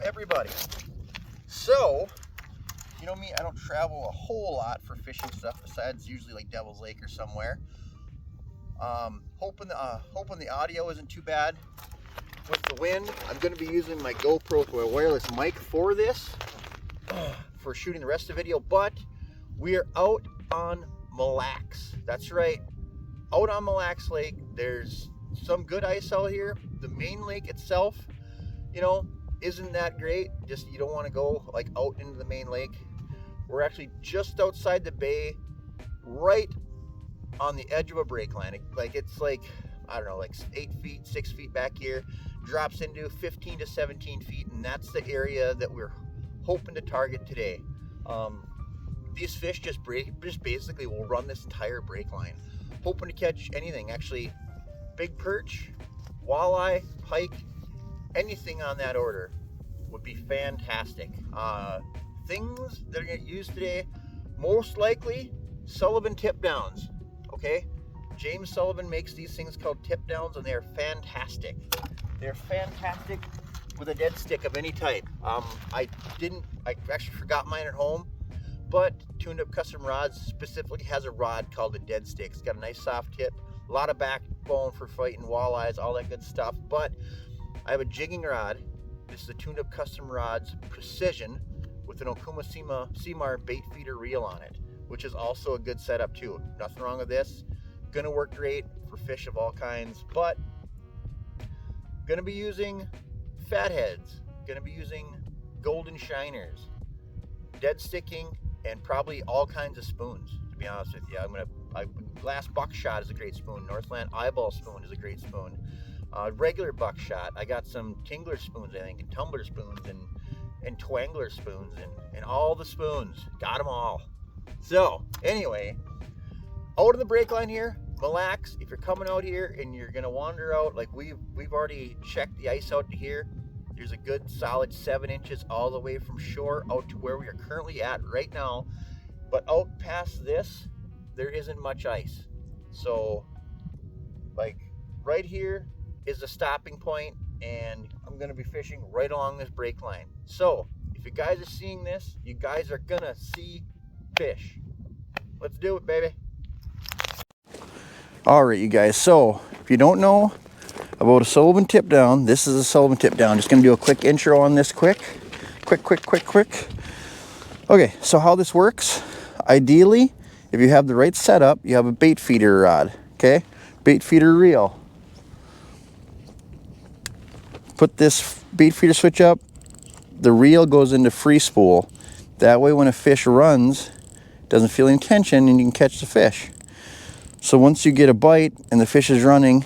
everybody? So, you know me, I don't travel a whole lot for fishing stuff besides usually like Devil's Lake or somewhere. Hoping the audio isn't too bad with the wind. I'm going to be using my GoPro, my wireless mic for this, for shooting the rest of the video, but we are out on Mille Lacs. That's right, out on Mille Lacs Lake. There's some good ice out here. The main lake itself, you know, isn't that great. Just you don't want to go like out into the main lake. We're actually just outside the bay, right on the edge of a break line. Like it's like, I don't know, like 8 feet, 6 feet back here, drops into 15 to 17 feet, and that's the area that we're hoping to target today. These fish just basically will run this entire break line, hoping to catch anything. Actually, big perch, walleye, pike, anything on that order would be fantastic. Things that are going to use today, most likely Sullivan tip downs. Okay, James Sullivan makes these things called tip downs, and they are fantastic. They're fantastic with a dead stick of any type. I actually forgot mine at home, but Tuned Up Custom Rods specifically has a rod called a dead stick. It's got a nice soft tip, a lot of backbone for fighting walleyes, all that good stuff. But I have a jigging rod. This is a Tuned Up Custom Rods Precision with an Okuma Seamar bait feeder reel on it, which is also a good setup too. Nothing wrong with this. Gonna work great for fish of all kinds, but gonna be using fatheads, gonna be using golden shiners, dead sticking, and probably all kinds of spoons, to be honest with you. Glass buckshot is a great spoon. Northland eyeball spoon is a great spoon. Regular buckshot. I got some tingler spoons, I think, and tumbler spoons, and twangler spoons, and all the spoons. Got them all. So, anyway, out of the break line here, Mille Lacs. If you're coming out here and you're gonna wander out, like we've already checked the ice out to here. There's a good solid 7 inches all the way from shore out to where we are currently at right now. But out past this, there isn't much ice. So, like right here is the stopping point, and I'm gonna be fishing right along this break line. So, if you guys are seeing this, you guys are gonna see fish. Let's do it, baby. All right, you guys. So, if you don't know about a Sullivan tip down, this is a Sullivan tip down. Just gonna do a quick intro on this quick. Okay, so how this works, ideally, if you have the right setup, you have a bait feeder rod, okay? Bait feeder reel. Put this bait feeder switch up, the reel goes into free spool. That way when a fish runs, it doesn't feel any tension and you can catch the fish. So once you get a bite and the fish is running,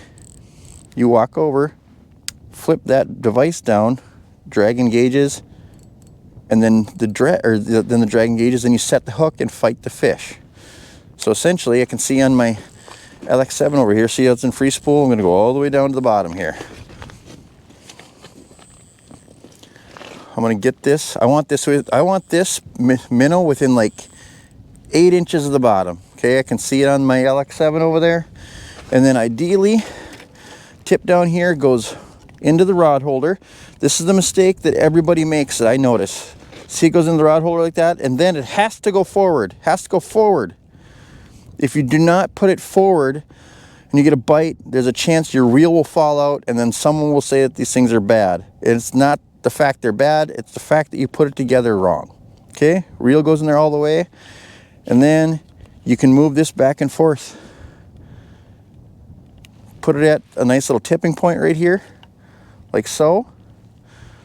you walk over, flip that device down, drag engages, and then the drag engages, and you set the hook and fight the fish. So essentially, I can see on my LX7 over here, see how it's in free spool? I'm gonna go all the way down to the bottom here. I'm gonna get this. I want this minnow within like 8 inches of the bottom. Okay, I can see it on my LX7 over there. And then ideally, tip down here goes into the rod holder. This is the mistake that everybody makes that I notice. See, it goes in the rod holder like that, and then it has to go forward. If you do not put it forward and you get a bite, there's a chance your reel will fall out, and then someone will say that these things are bad. It's not the fact they're bad, it's the fact that you put it together wrong. Okay, reel goes in there all the way, and then you can move this back and forth. Put it at a nice little tipping point right here, like so.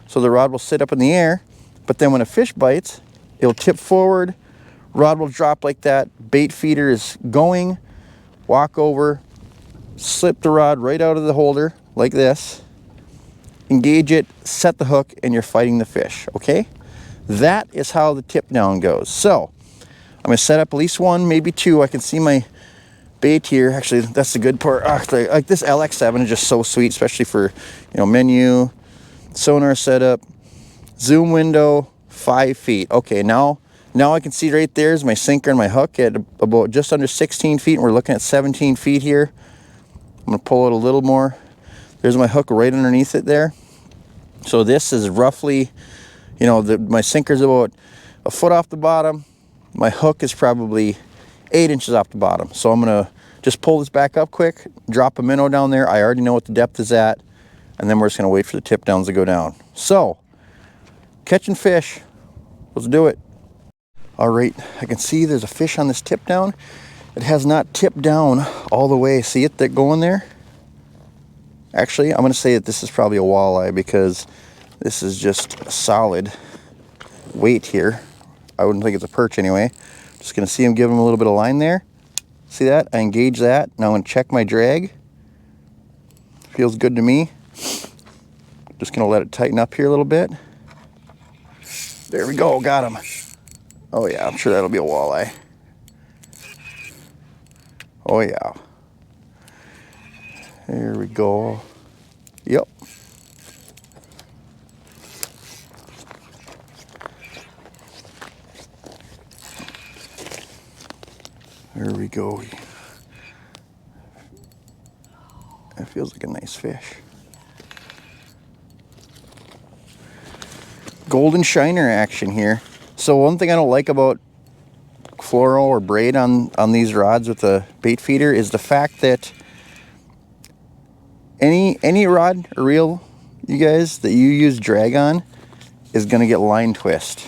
So the rod will sit up in the air, but then when a fish bites, it'll tip forward, rod will drop like that, bait feeder is going, walk over, slip the rod right out of the holder like this, engage it, set the hook, and you're fighting the fish, okay? That is how the tip down goes. So I'm gonna set up at least one, maybe two. I can see my bait here. Actually, that's the good part. Like this LX7 is just so sweet, especially for, you know, menu, sonar setup, zoom window, 5 feet. Okay, now I can see right there is my sinker and my hook at about just under 16 feet, and we're looking at 17 feet here. I'm gonna pull it a little more. There's my hook right underneath it there. So this is roughly You know, my sinker's about a foot off the bottom. My hook is probably 8 inches off the bottom. So I'm gonna just pull this back up quick, drop a minnow down there. I already know what the depth is at, and then we're just gonna wait for the tip downs to go down. So, catching fish, let's do it. All right, I can see there's a fish on this tip down. It has not tipped down all the way. See it that going there? Actually, I'm gonna say that this is probably a walleye because this is just a solid weight here. I wouldn't think it's a perch anyway. Just gonna see him give him a little bit of line there. See that? I engage that. Now I'm gonna check my drag. Feels good to me. Just gonna let it tighten up here a little bit. There we go, got him. Oh yeah, I'm sure that'll be a walleye. Oh yeah. There we go. Yep. There we go. That feels like a nice fish. Golden shiner action here. So one thing I don't like about fluoro or braid on these rods with the bait feeder is the fact that any rod or reel, you guys, that you use drag on is gonna get line twist.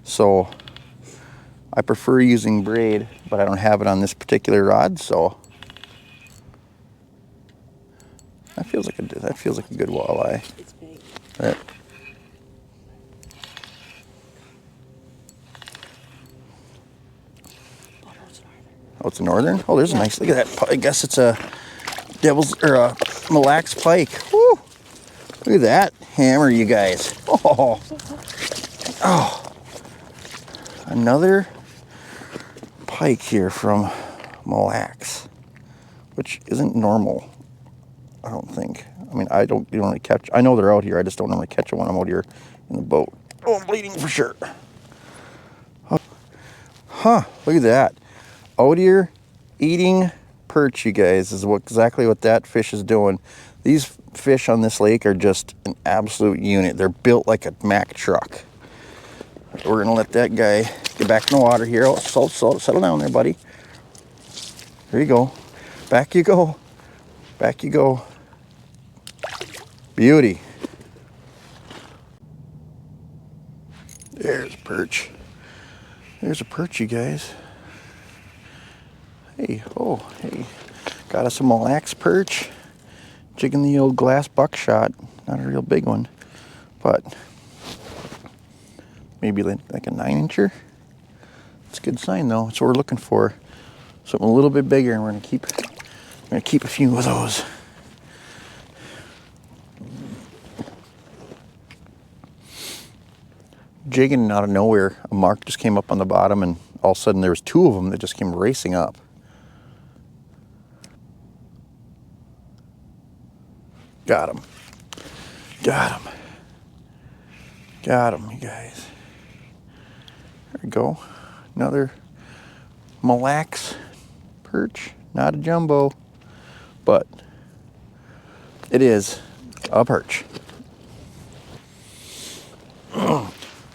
So I prefer using braid, but I don't have it on this particular rod, so that feels like a good walleye. It's big. Right. Oh, it's a northern? Oh, there's a nice, look at that. I guess it's a Devil's, or a Mille Lacs pike. Woo! Look at that hammer, you guys. Oh, oh. Another pike here from Mille Lacs, which isn't normal, I don't think. I mean, you don't really catch, I know they're out here, I just don't normally catch them when I'm out here in the boat. Oh, I'm bleeding for sure. Huh, look at that. Out here eating perch, you guys, is exactly what that fish is doing. These fish on this lake are just an absolute unit. They're built like a Mack truck. We're gonna let that guy get back in the water here. Oh, settle down there, buddy. There you go. Back you go. Back you go. Beauty. There's a perch. There's a perch, you guys. Hey, oh, hey. Got us a Mille Lacs perch. Jigging the old glass buckshot. Not a real big one, but maybe like a 9-incher. It's a good sign though. That's what we're looking for. Something a little bit bigger, and we're gonna keep a few of those. Jigging out of nowhere, a mark just came up on the bottom, and all of a sudden there was 2 of them that just came racing up. Got him. Got him. Got him, you guys. There we go. Another Mille Lacs perch. Not a jumbo, but it is a perch. Kind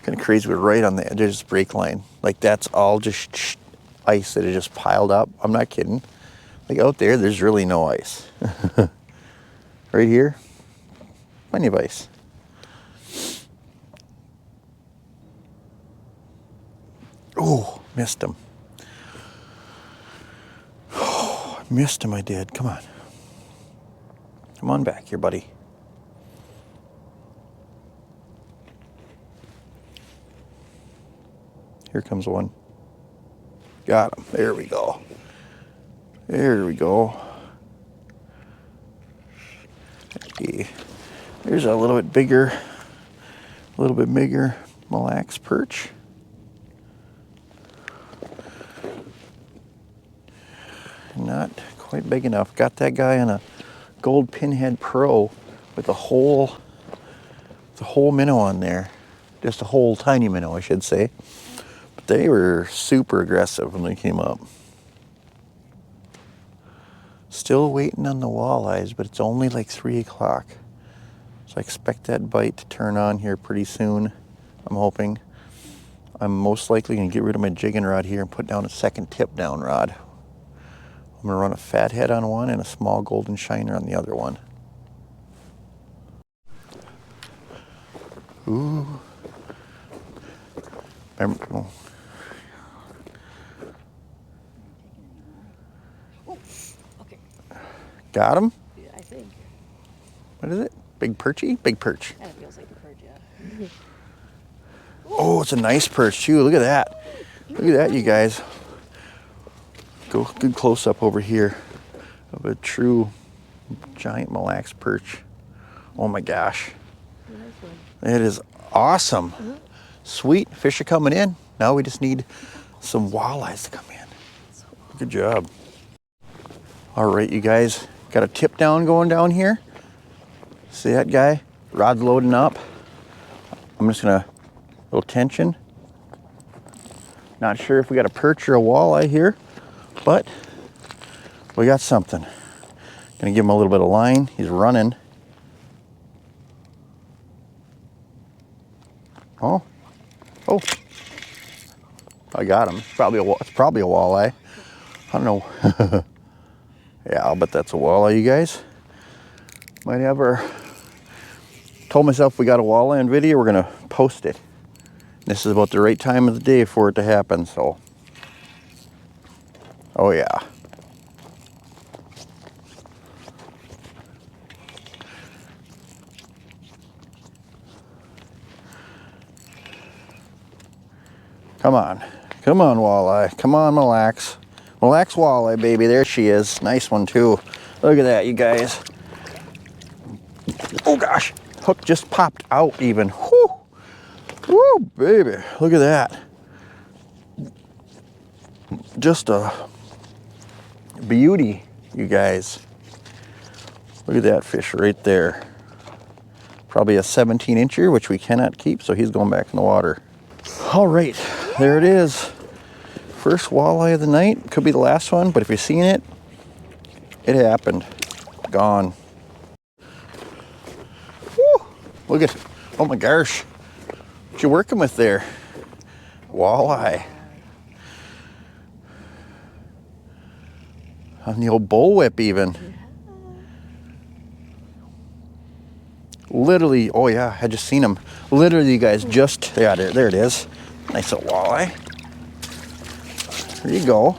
of crazy. We're right on the edge of this brake line. Like, that's all just ice that is just piled up. I'm not kidding. Like, out there, there's really no ice. Right here, plenty of ice. Oh, missed him. Oh, I missed him, I did. Come on. Come on back here, buddy. Here comes one. Got him. There we go. There we go. Okay. There's a little bit bigger Mille Lacs perch. Not quite big enough. Got that guy on a Gold Pinhead Pro with a whole minnow on there. Just a whole tiny minnow, I should say. But they were super aggressive when they came up. Still waiting on the walleyes, but it's only like 3 o'clock. So I expect that bite to turn on here pretty soon. I'm hoping. I'm most likely going to get rid of my jigging rod here and put down a second tip down rod. I'm going to run a fathead on one and a small golden shiner on the other one. Ooh. Oh. Oh, okay. Got him? Yeah, I think. What is it? Big perchy? Big perch. Kind of feels like a perch, yeah. Oh, it's a nice perch too. Look at that. Look at that, you guys. Go good close up over here of a true giant Mille Lacs perch. Oh my gosh. Nice one. It is awesome. Sweet. Fish are coming in. Now we just need some walleyes to come in. Good job. All right, you guys. Got a tip down going down here. See that guy? Rod's loading up. I'm just gonna, little tension. Not sure if we got a perch or a walleye here, but we got something. Gonna give him a little bit of line. He's running. Oh, oh! I got him. It's probably a walleye. I don't know. Yeah, I'll bet that's a walleye, you guys. Might have our. Told myself we got a walleye on video. We're gonna post it. This is about the right time of the day for it to happen. So, oh yeah. Come on, walleye. Come on, Mille Lacs. Mille Lacs walleye, baby. There she is. Nice one too. Look at that, you guys. Oh gosh, hook just popped out even. Whew. Woo, baby. Look at that. Just a beauty, you guys. Look at that fish right there. Probably a 17-incher, which we cannot keep, so he's going back in the water. All right, there it is. First walleye of the night. Could be the last one, but if you've seen it, it happened. Gone. Woo, look at, oh my gosh. What you working with there? Walleye. On the old bullwhip even. Literally, oh yeah, I just seen him. Literally, you guys, just, yeah, there it is. Nice little walleye. There you go.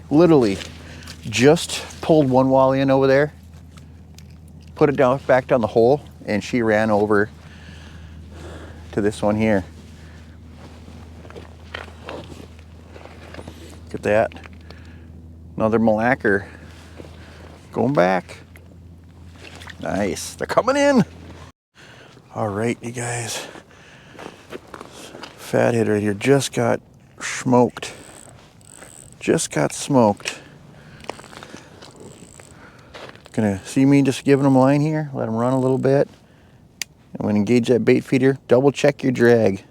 Literally, just pulled one walleye in over there, put it down, back down the hole, and she ran over to this one here. Look at that. Another Mille Lacs going back. Nice. They're coming in. All right, you guys. Fathead right here just got smoked. Just got smoked. Gonna see me just giving them line here. Let them run a little bit. I'm gonna engage that bait feeder. Double check your drag.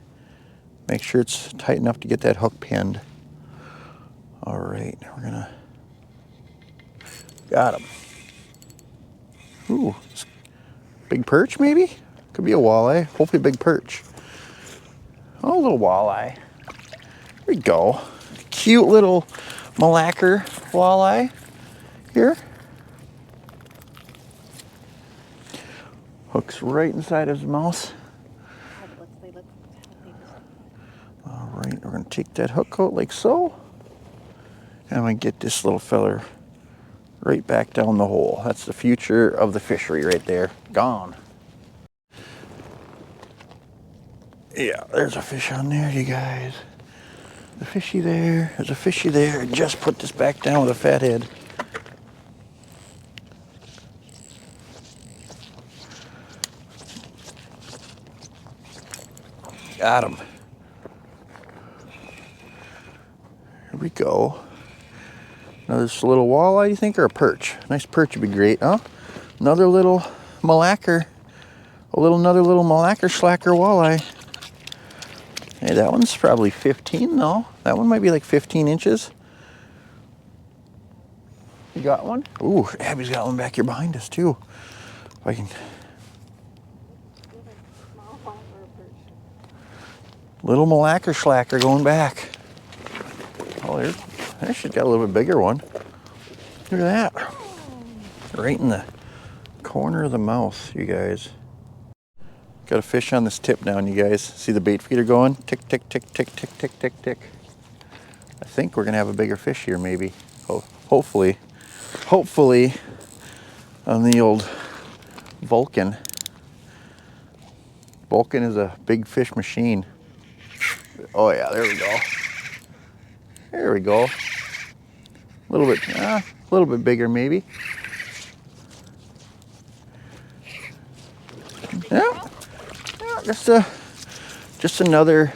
Make sure it's tight enough to get that hook pinned. All right, we're gonna. Got him. Ooh, big perch maybe? Could be a walleye. Hopefully big perch. Oh, a little walleye. Here we go. Cute little Mille Lacs walleye here. Hook's right inside his mouth. All right, we're gonna take that hook out like so. And I'm gonna get this little feller right back down the hole. That's the future of the fishery right there. Gone. Yeah, there's a fish on there, you guys. The fishy there, there's a fishy there. Just put this back down with a fathead. Got him. Here we go. Another little walleye, you think, or a perch? Nice perch would be great, huh? Another little Mille Lacs, another little Mille Lacs slacker walleye. Hey, that one's probably 15 though. That one might be like 15 inches. got one. Ooh, Abby's got one back here behind us too. If I can. Little Mille Lacs schlacker going back. Oh, there she's got a little bit bigger one. Look at that. Right in the corner of the mouth, you guys. Got a fish on this tip down, you guys. See the bait feeder going? Tick, tick, tick, tick, tick, tick, tick, tick. I think we're gonna have a bigger fish here, maybe. Oh, hopefully on the old Vulcan. Vulcan is a big fish machine. Oh yeah, there we go. There we go. A little bit bigger maybe. Yeah, just another.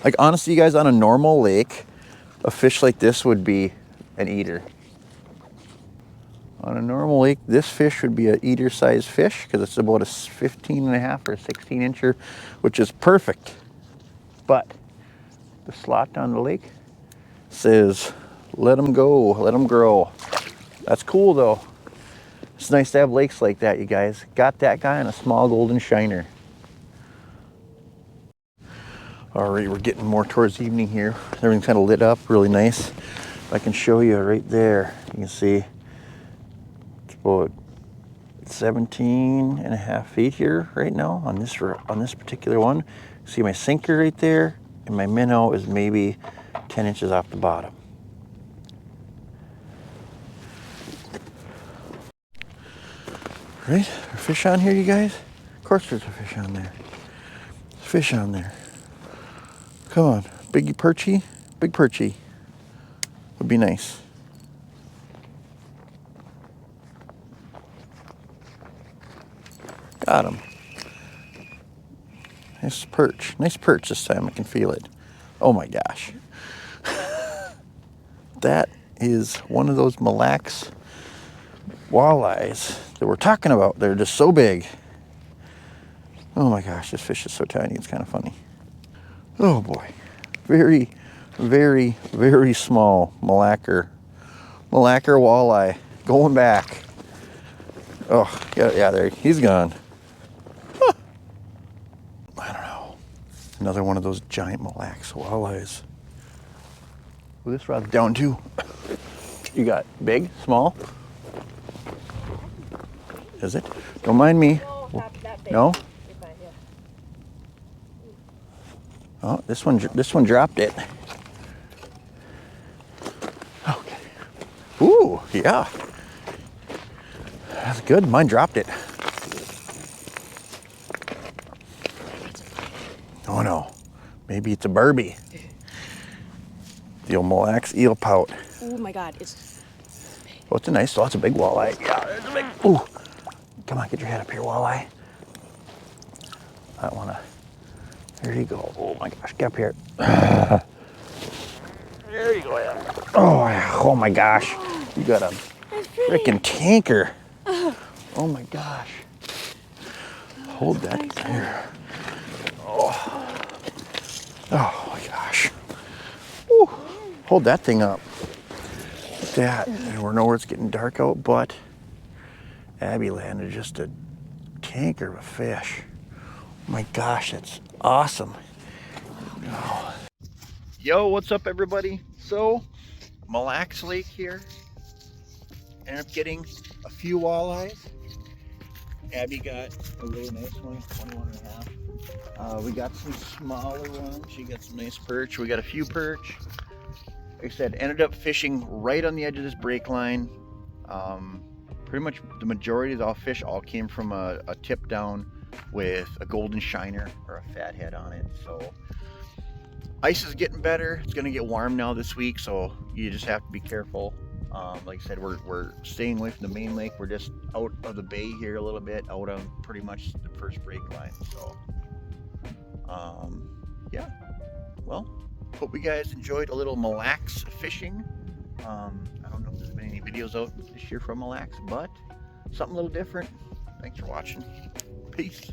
Like honestly, you guys, on a normal lake, a fish like this would be an eater. On a normal lake, this fish would be an eater size fish because it's about a 15.5 or 16 incher, which is perfect. But the slot down the lake says, let them go, let them grow. That's cool though. It's nice to have lakes like that, you guys. Got that guy on a small golden shiner. All right, we're getting more towards evening here. Everything's kind of lit up, really nice. If I can show you right there, you can see it's about 17.5 feet here right now on this particular one. See my sinker right there, and my minnow is maybe 10 inches off the bottom. Right, are fish on here, you guys? Of course there's a fish on there. There's fish on there. Come on, big perchy would be nice. Got him. Nice perch this time, I can feel it. Oh my gosh. That is one of those Mille Lacs walleyes that we're talking about. They're just so big. Oh my gosh, this fish is so tiny, it's kind of funny. Oh boy, very, very, very small Mille Lacs walleye going back. Oh, yeah, there, he's gone. Huh. I don't know. Another one of those giant Mille Lacs walleyes. Well, this rod's down too. You got big, small? Is it? Don't mind me. No, not that big. No? Oh, this one dropped it. Okay. Ooh, yeah. That's good. Mine dropped it. Oh no. Maybe it's a barbie. The old Mille Lacs eel pout. Oh my God, it's big. Oh, it's a nice, it's a big walleye. Yeah, there's a big. Ooh. Come on, get your head up here, walleye. I wanna. There you go. Oh my gosh, get up here. There you go. Yeah. Oh my gosh. You got a freaking tanker. Oh my gosh. Hold that there. Oh my gosh. Woo. Hold that thing up. Look at that. And we know where it's getting dark out, but Abby landed just a tanker of a fish. My gosh, that's awesome. Oh. Yo, what's up everybody? So, Mille Lacs Lake here. Ended up getting a few walleyes. Abby got a really nice one, 21.5. We got some smaller ones. She got some nice perch. We got a few perch. Like I said, ended up fishing right on the edge of this break line. Pretty much the majority of the fish all came from a tip down with a golden shiner or a fat head on it. So ice is getting better. It's gonna get warm now this week, so you just have to be careful. Like I said, we're staying away from the main lake. We're just out of the bay here a little bit, out on pretty much the first break line. So yeah, well, hope you guys enjoyed a little Mille Lacs fishing. I don't know if there's been any videos out this year from Mille Lacs, but something a little different. Thanks for watching. Peace.